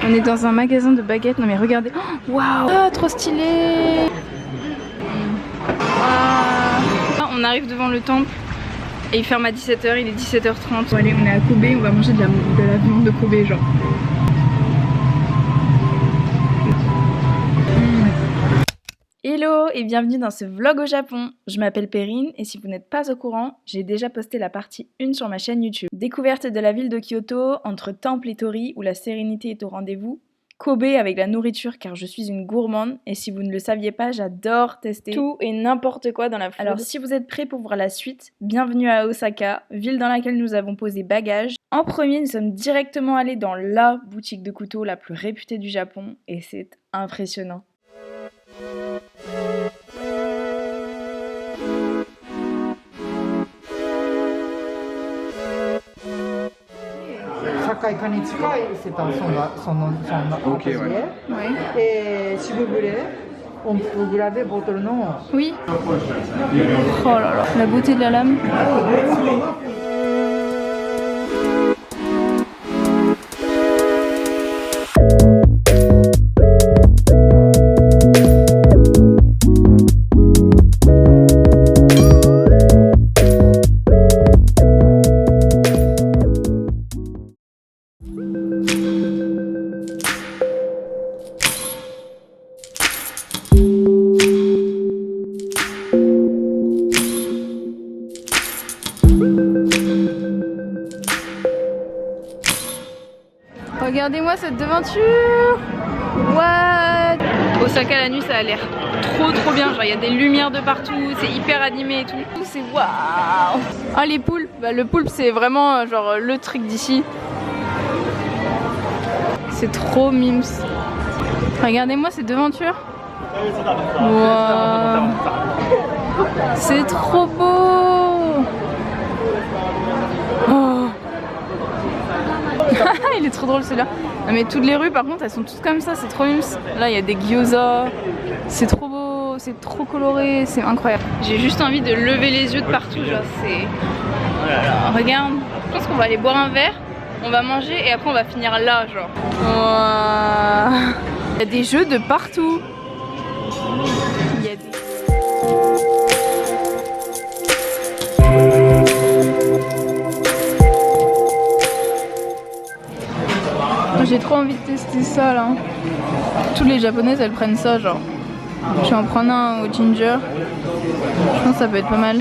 On est dans un magasin de baguettes. Non mais regardez. Waouh, wow, trop stylé. On arrive devant le temple et il ferme à 17 h, il est 17 h 30. Bon, allez, on est à Kobe, on va manger de la viande de Kobe genre. Hello et bienvenue dans ce vlog au Japon. Je m'appelle Perrine et si vous n'êtes pas au courant, j'ai déjà posté la partie 1 sur ma chaîne YouTube. Découverte de la ville de Kyoto, entre temple et torii où la sérénité est au rendez-vous. Kobe avec la nourriture car je suis une gourmande et si vous ne le saviez pas, j'adore tester tout et n'importe quoi dans la food. Alors si vous êtes prêts pour voir la suite, bienvenue à Osaka, ville dans laquelle nous avons posé bagages. En premier, nous sommes directement allés dans la boutique de couteaux la plus réputée du Japon et c'est impressionnant. 社会科に近い世帯そんな形で、でシブブレ音符グラベボトルの Oui. Oh là là, la beauté de la lame. Regardez-moi cette devanture. What? Osaka la nuit ça a l'air trop bien, genre il y a des lumières de partout, c'est hyper animé et tout. C'est waouh. Ah les poulpes, bah, le poulpe c'est vraiment genre le truc d'ici. C'est trop mimes. Regardez-moi cette devanture. Wow. C'est trop beau. Oh. Il est trop drôle celui-là. Non mais toutes les rues par contre elles sont toutes comme ça, c'est trop mimes. Là il y a des gyoza, c'est trop beau, c'est trop coloré, c'est incroyable. J'ai juste envie de lever les yeux de partout, genre c'est... Oh là là, regarde. Je pense qu'on va aller boire un verre, on va manger et après on va finir là genre. Wow. Il y a des jeux de partout. Il y a des... J'ai trop envie de tester ça là. Toutes les japonaises elles prennent ça genre. Je vais en prendre un au ginger. Je pense que ça peut être pas mal.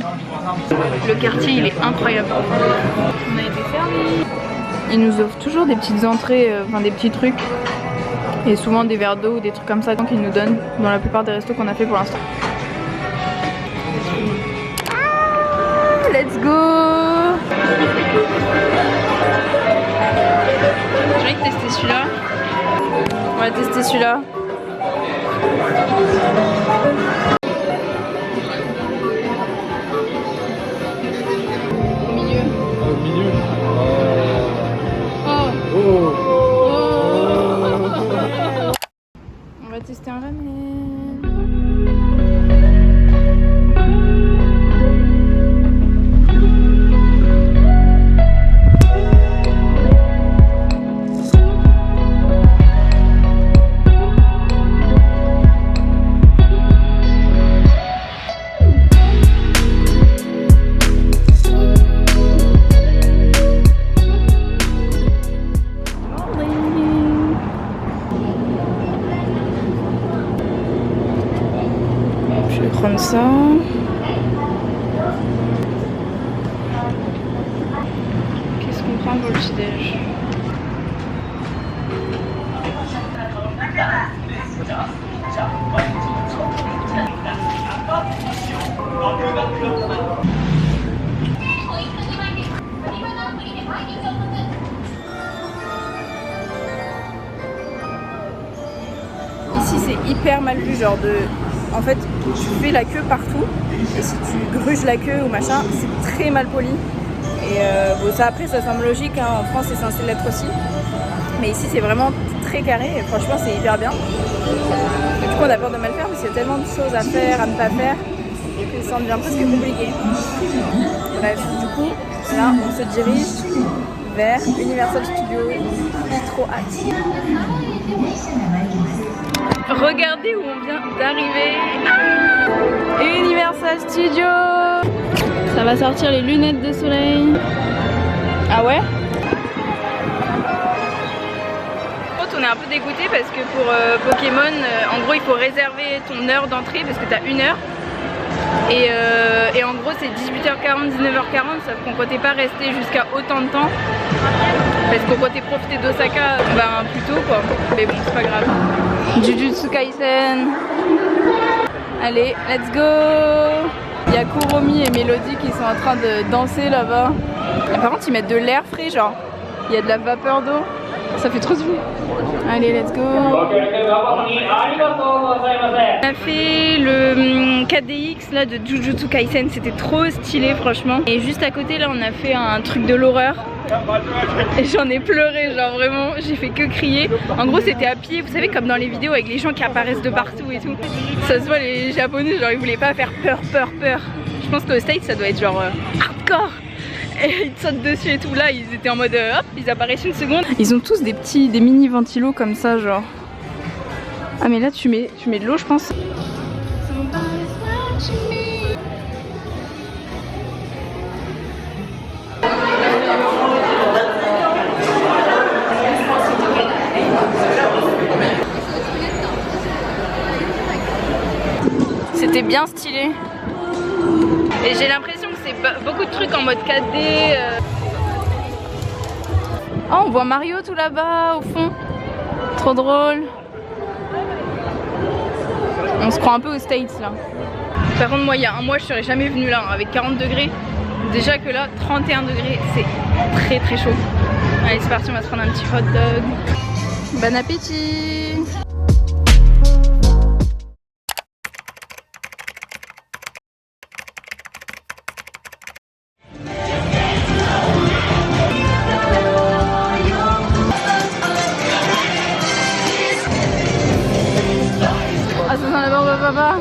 Le quartier il est incroyable. On a été fermés. Ils nous offrent toujours des petites entrées, enfin des petits trucs. Et souvent des verres d'eau ou des trucs comme ça qu'ils nous donnent dans la plupart des restos qu'on a fait pour l'instant. Ah, let's go! J'ai envie de tester celui-là. On va tester celui-là. Au milieu. Au milieu. Oh. Oh. On va tester un ramen. Prendre ça. Qu'est-ce qu'on prend pour le petit-déj? Ici c'est hyper mal vu genre de... En fait, tu fais la queue partout et si tu gruges la queue ou machin, c'est très mal poli. Et bon, ça après, ça semble logique, hein. En France c'est censé l'être aussi. Mais ici c'est vraiment très carré et franchement c'est hyper bien. Et du coup on a peur de mal faire parce qu'il y a tellement de choses à faire, à ne pas faire, que ça en devient presque compliqué. Bref, du coup, là on se dirige vers Universal Studios. J'ai trop hâte. Regardez où on vient d'arriver. Ah, Universal Studios. Ça va sortir les lunettes de soleil. Ah ouais? On est un peu dégoûté parce que pour Pokémon, en gros il faut réserver ton heure d'entrée parce que tu as 1 heure. Et en gros c'est 18h40, 19h40, sauf qu'on comptait pas rester jusqu'à autant de temps. Parce qu'on comptait profiter d'Osaka plus tôt quoi. Mais bon c'est pas grave. Jujutsu Kaisen. Allez, let's go. Il y a Kuromi et Mélodie qui sont en train de danser là-bas. Par contre ils mettent de l'air frais genre. Il y a de la vapeur d'eau. Ça fait trop du bien. Allez, let's go. On a fait le 4DX là de Jujutsu Kaisen, c'était trop stylé franchement. Et juste à côté là, on a fait un truc de l'horreur. Et j'en ai pleuré, genre vraiment, j'ai fait que crier. En gros, c'était à pied, vous savez, comme dans les vidéos avec les gens qui apparaissent de partout et tout. Ça se voit, les Japonais, genre ils voulaient pas faire peur. Je pense que au States, ça doit être genre hardcore. Et ils te sautent dessus et tout. Là ils étaient en mode hop, ils apparaissent une seconde. Ils ont tous des mini ventilos comme ça genre. Ah mais là tu mets de l'eau je pense. C'était bien stylé. Et j'ai l'impression que c'est beaucoup de trucs en mode 4D. Oh, on voit Mario tout là-bas au fond. Trop drôle. On se croit un peu aux States là. Par contre moi il y a un mois je serais jamais venue là avec 40 degrés. Déjà que là 31 degrés c'est très chaud. Allez c'est parti, on va se prendre un petit hot dog. Bon appétit. Ah ça sent la barbe à papa.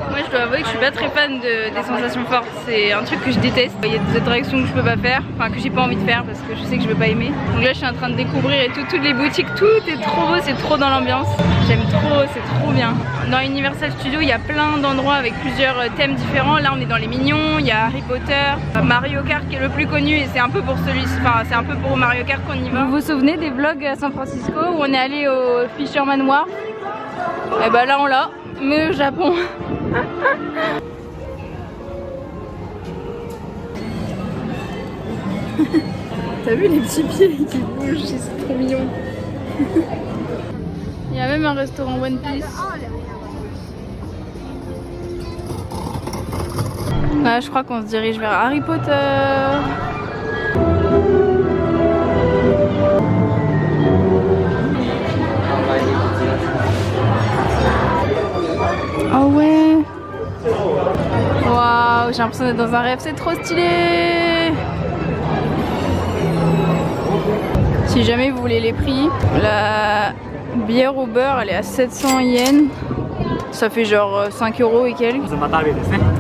Moi je dois avouer que je suis pas très fan des sensations fortes, c'est un truc que je déteste. Il y a des attractions que je peux pas faire, enfin que j'ai pas envie de faire parce que je sais que je vais pas aimer. Donc là je suis en train de découvrir et toutes les boutiques, tout est trop beau, c'est trop dans l'ambiance. J'aime trop, c'est trop bien. Dans Universal Studios il y a plein d'endroits avec plusieurs thèmes différents. Là on est dans les Mignons, il y a Harry Potter, Mario Kart qui est le plus connu et c'est un peu pour celui-ci, enfin c'est un peu pour Mario Kart qu'on y va. Vous vous souvenez des vlogs à San Francisco où on est allé au Fisherman Wharf? Et bah là on l'a, mais au Japon. T'as vu les petits pieds qui bougent, c'est trop mignon. Il y a même un restaurant One Piece. Là je crois qu'on se dirige vers Harry Potter. Oh ouais. Waouh, j'ai l'impression d'être dans un rêve, c'est trop stylé. Si jamais vous voulez les prix, la bière au beurre elle est à 700 yens. Ça fait genre 5 € et quelques.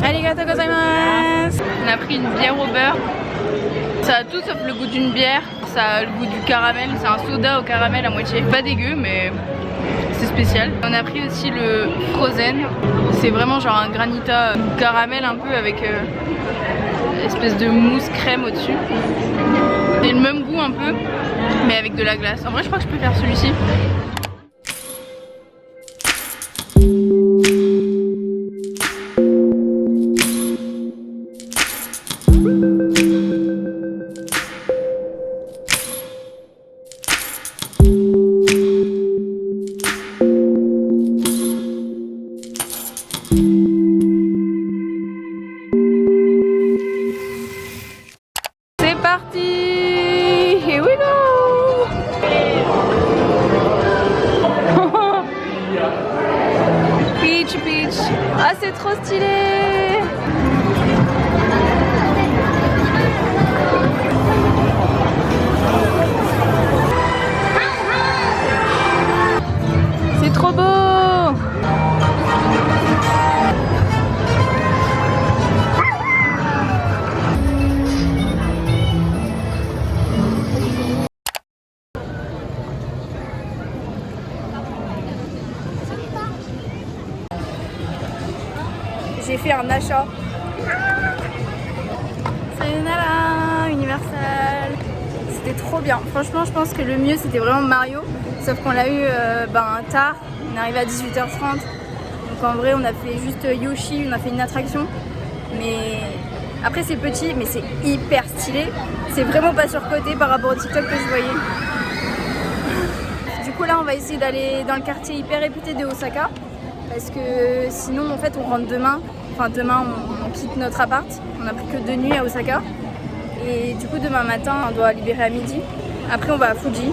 Arigatou gozaimasu. On a pris une bière au beurre. Ça a tout sauf le goût d'une bière. Ça a le goût du caramel. C'est un soda au caramel à moitié. Pas dégueu mais c'est spécial. On a pris aussi le frozen. C'est vraiment genre un granita caramel un peu avec espèce de mousse crème au-dessus. C'est le même goût un peu mais avec de la glace. En vrai je crois que je préfère celui-ci. C'est parti! Here we go! Peach, peach! Ah, c'est trop stylé! C'est trop beau! j'ai fait un achat. Sayonara, Universal. C'était trop bien. Franchement, je pense que le mieux c'était vraiment Mario. Sauf qu'on l'a eu tard. On est arrivé à 18h30. Donc en vrai, on a fait juste Yoshi, on a fait une attraction. Mais après, c'est petit, mais c'est hyper stylé. C'est vraiment pas surcoté par rapport au TikTok que je voyais. Du coup, là, on va essayer d'aller dans le quartier hyper réputé de Osaka. Parce que sinon, en fait, on rentre demain. Enfin, demain, on quitte notre appart. On a pris que 2 nuits à Osaka. Et du coup, demain matin, on doit libérer à midi. Après, on va à Fuji.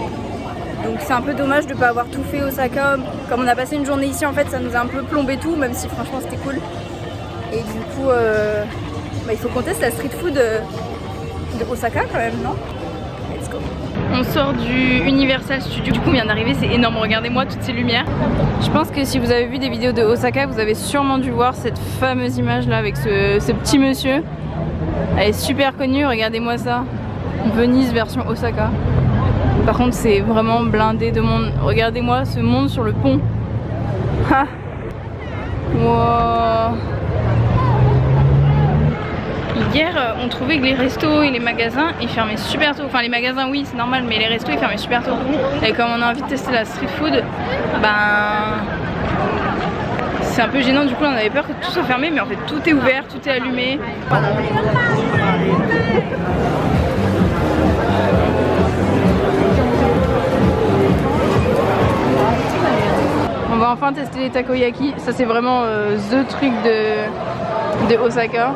Donc c'est un peu dommage de ne pas avoir tout fait Osaka. Comme on a passé une journée ici, en fait, ça nous a un peu plombé tout, même si franchement c'était cool. Et du coup, il faut qu'on teste la street food de Osaka quand même, non? Let's go. On sort du Universal Studio. Du coup, on vient d'arriver, c'est énorme. Regardez-moi toutes ces lumières. Je pense que si vous avez vu des vidéos de Osaka, vous avez sûrement dû voir cette fameuse image là avec ce petit monsieur. Elle est super connue, regardez-moi ça. Venise version Osaka. Par contre, c'est vraiment blindé de monde. Regardez-moi ce monde sur le pont. Ha. Wow. Hier, on trouvait que les restos et les magasins ils fermaient super tôt. Enfin, les magasins, oui, c'est normal, mais les restos ils fermaient super tôt. Et comme on a envie de tester la street food, c'est un peu gênant. Du coup, on avait peur que tout soit fermé, mais en fait, tout est ouvert, tout est allumé. On va enfin tester les takoyaki. Ça, c'est vraiment the truc de Osaka.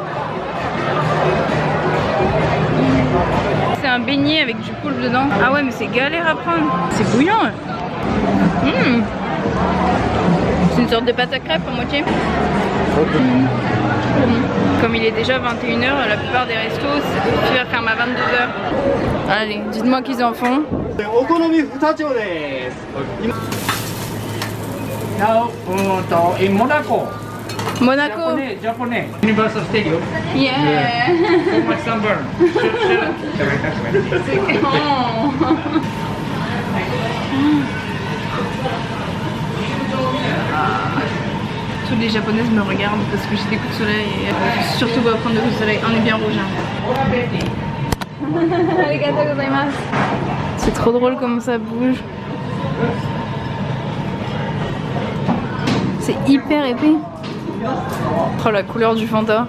C'est un beignet avec du poulpe dedans. Ah ouais, mais c'est galère à prendre. C'est bouillant. C'est une sorte de pâte à crêpes à moitié. Comme il est déjà 21h, la plupart des restos, c'est ferme à 22h. Allez, dites-moi qu'ils en font. Now, in Monaco. Monaco. Japanese. Universal Stadium. Yeah. For my sunburn. Toutes les japonaises me regardent parce que j'ai des coups de soleil et surtout pas prendre de coups de soleil. On est bien rouge. Arigatou gozaimasu. C'est trop drôle comment ça bouge. C'est hyper épais. Oh, la couleur du Fanta.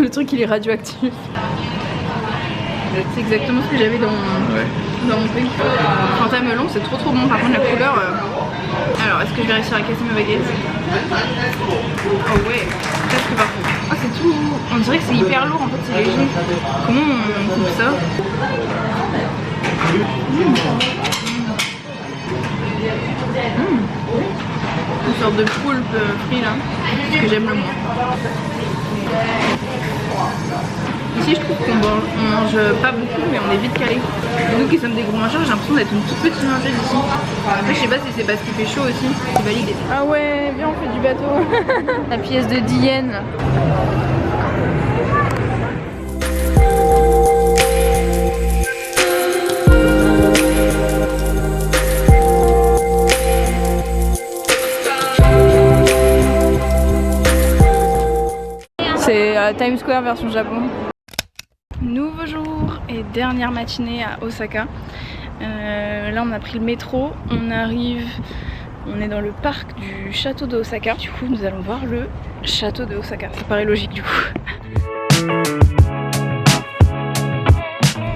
Le truc il est radioactif. C'est exactement ce que j'avais dans mon pays. Fanta melon, c'est trop bon. Par contre la couleur... Alors est-ce que je vais réussir à casser ma baguette? Oh ouais, presque parfait. Ah, c'est tout... On dirait que c'est hyper lourd en fait, c'est léger. Comment on coupe ça? Une sorte de poulpe frit là, que j'aime le moins. Ici je trouve qu'on mange pas beaucoup mais on est vite calé. Nous qui sommes des gros mangeurs, j'ai l'impression d'être une toute petite mangeuse ici. Après je sais pas si c'est parce qu'il fait chaud aussi, c'est validé. Ah ouais, viens on fait du bateau. La pièce de 10 yens. C'est Times Square version Japon. Nouveau jour et dernière matinée à Osaka. Là on a pris le métro, on est dans le parc du château de Osaka. Du coup nous allons voir le château de Osaka, ça paraît logique du coup.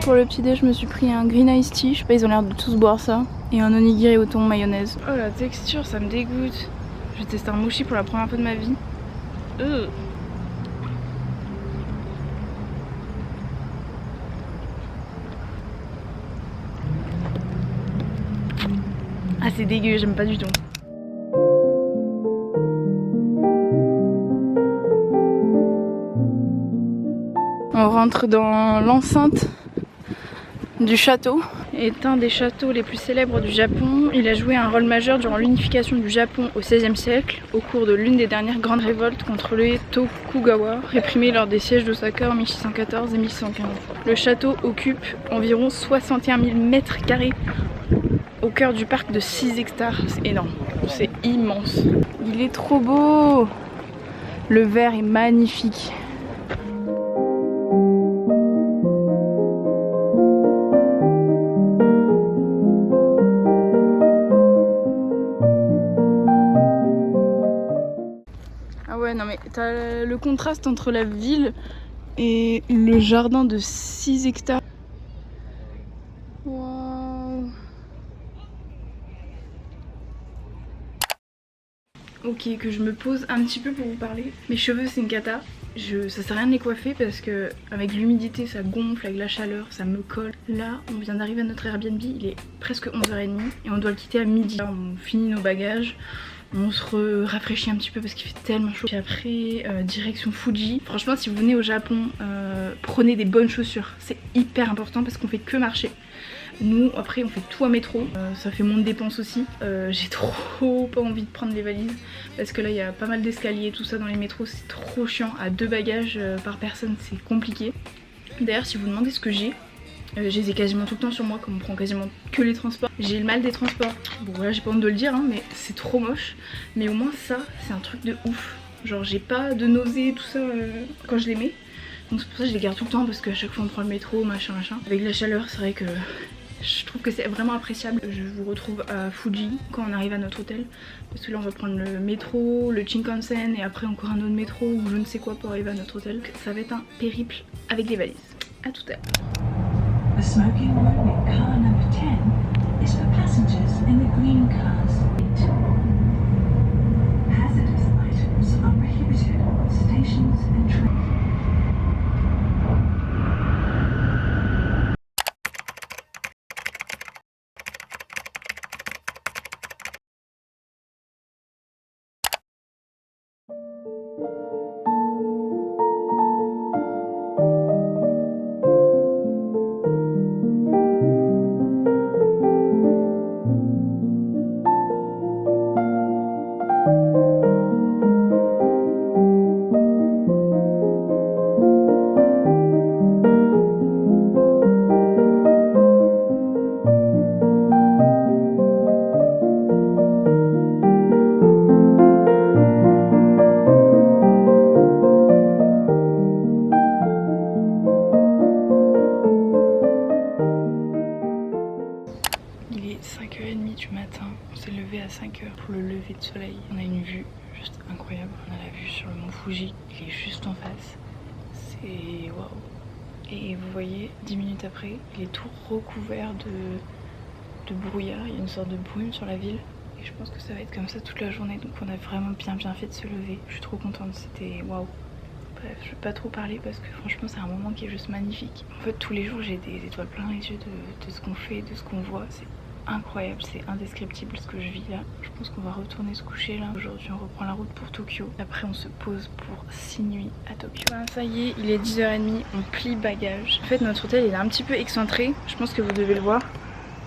Pour le petit déj je me suis pris un green iced tea, je sais pas, ils ont l'air de tous boire ça. Et un onigiri au thon mayonnaise. Oh la texture, ça me dégoûte. Je vais tester un mochi pour la première fois de ma vie. Ah c'est dégueu, j'aime pas du tout. On rentre dans l'enceinte du château. Est un des châteaux les plus célèbres du Japon. Il a joué un rôle majeur durant l'unification du Japon au XVIe siècle, au cours de l'une des dernières grandes révoltes contre les Tokugawa, réprimées lors des sièges d'Osaka en 1614 et 1615. Le château occupe environ 61 000 mètres carrés au cœur du parc de 6 hectares. C'est énorme, c'est immense. Il est trop beau. Le verre est magnifique. Ah ouais, non mais t'as le contraste entre la ville et le jardin de 6 hectares. Waouh. Ok, que je me pose un petit peu pour vous parler. Mes cheveux c'est une cata. Ça sert à rien de les coiffer parce que avec l'humidité ça gonfle, avec la chaleur ça me colle. Là on vient d'arriver à notre Airbnb, il est presque 11h30 et on doit le quitter à midi. Là, on finit nos bagages, on se rafraîchit un petit peu parce qu'il fait tellement chaud. Puis après direction Fuji. Franchement si vous venez au Japon, prenez des bonnes chaussures. C'est hyper important parce qu'on fait que marcher. Nous après on fait tout à métro, ça fait moins de dépenses aussi. J'ai trop pas envie de prendre les valises parce que là il y a pas mal d'escaliers tout ça dans les métros, c'est trop chiant. À 2 bagages par personne c'est compliqué. D'ailleurs si vous vous demandez ce que j'ai, je les ai quasiment tout le temps sur moi comme on prend quasiment que les transports. J'ai le mal des transports, bon voilà j'ai pas honte de le dire hein, mais c'est trop moche. Mais au moins ça c'est un truc de ouf. Genre j'ai pas de nausées tout ça quand je les mets. Donc c'est pour ça que je les garde tout le temps parce qu'à chaque fois on prend le métro machin. Avec la chaleur c'est vrai que je trouve que c'est vraiment appréciable. Je vous retrouve à Fuji quand on arrive à notre hôtel. Parce que là on va prendre le métro, le Shinkansen et après encore un autre métro ou je ne sais quoi pour arriver à notre hôtel. Ça va être un périple avec les valises. A tout à l'heure. The smoking room in car number 10 is for passengers in the green cars. Hazardous items are prohibited on stations and trains. Il est 5h30 du matin, on s'est levé à 5h pour le lever de soleil. On a une vue juste incroyable, on a la vue sur le mont Fuji, il est juste en face. C'est waouh. Et vous voyez, 10 minutes après, il est tout recouvert de brouillard, il y a une sorte de brume sur la ville. Et je pense que ça va être comme ça toute la journée, donc on a vraiment bien fait de se lever. Je suis trop contente, c'était waouh. Bref, je vais pas trop parler parce que franchement c'est un moment qui est juste magnifique. En fait tous les jours j'ai des étoiles plein les yeux de ce qu'on fait, de ce qu'on voit. C'est incroyable, c'est indescriptible ce que je vis là. Je pense qu'on va retourner se coucher là. Aujourd'hui on reprend la route pour Tokyo. Après on se pose pour 6 nuits à Tokyo. Ben, ça y est, il est 10h30, on plie bagage. En fait notre hôtel il est un petit peu excentré, je pense que vous devez le voir.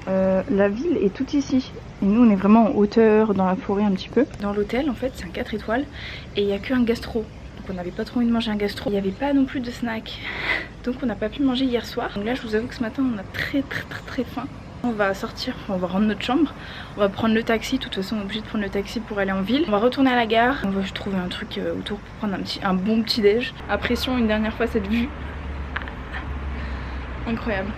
La ville est tout ici. Et nous on est vraiment en hauteur, dans la forêt un petit peu. Dans l'hôtel en fait c'est un 4 étoiles et il n'y a qu'un gastro. On n'avait pas trop envie de manger un gastro, il n'y avait pas non plus de snack, donc on n'a pas pu manger hier soir. Donc là je vous avoue que ce matin on a très faim. On va sortir, on va rendre notre chambre, on va prendre le taxi, de toute façon on est obligé de prendre le taxi pour aller en ville. On va retourner à la gare, on va trouver un truc autour pour prendre un bon petit déj. Impression une dernière fois cette vue, incroyable.